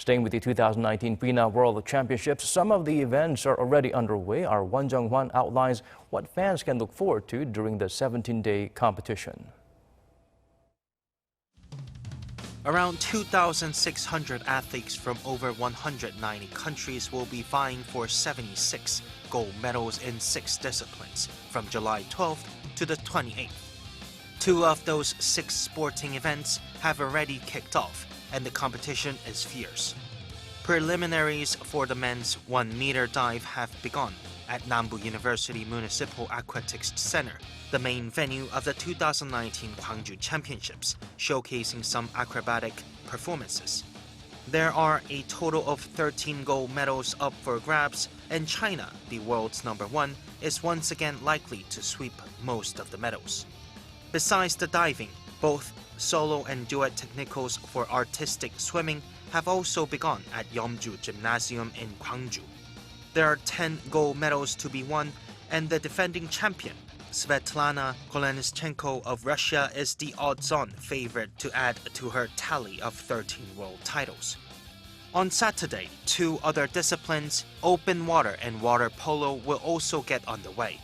Staying with the 2019 FINA World Championships, some of the events are already underway. Our Won Jung-hwan outlines what fans can look forward to during the 17-day competition. Around 2,600 athletes from over 190 countries will be vying for 76 gold medals in 6 disciplines from July 12th to the 28th. 2 of those 6 sporting events have already kicked off, and the competition is fierce. Preliminaries for the men's 1-meter dive have begun at Nambu University Municipal Aquatics Center, the main venue of the 2019 Gwangju Championships, showcasing some acrobatic performances. There are a total of 13 gold medals up for grabs, and China, the world's #1, is once again likely to sweep most of the medals. Besides the diving, both solo and duet technicals for artistic swimming have also begun at Yeomju Gymnasium in Gwangju. There are 10 gold medals to be won, and the defending champion, Svetlana Kolesnichenko of Russia, is the odds-on favorite to add to her tally of 13 world titles. On Saturday, 2 other disciplines, open water and water polo, will also get underway.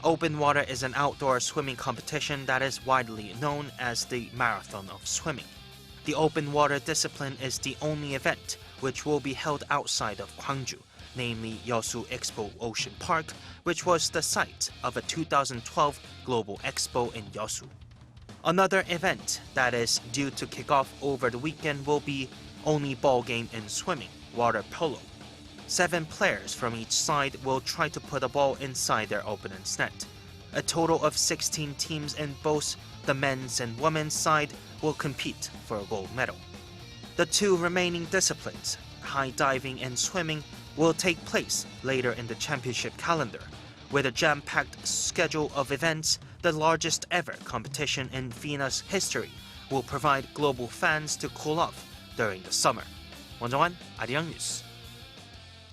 Open water is an outdoor swimming competition that is widely known as the Marathon of Swimming. The open water discipline is the only event which will be held outside of Gwangju, namely Yeosu Expo Ocean Park, which was the site of a 2012 Global Expo in Yeosu. Another event that is due to kick off over the weekend will be only ball game in swimming, water polo. 7 players from each side will try to put a ball inside their opponent's net. A total of 16 teams in both the men's and women's side will compete for a gold medal. The 2 remaining disciplines, high diving and swimming, will take place later in the championship calendar. With a jam-packed schedule of events, the largest ever competition in FINA's history will provide global fans to cool off during the summer. Won Jung-hwan, Arirang News.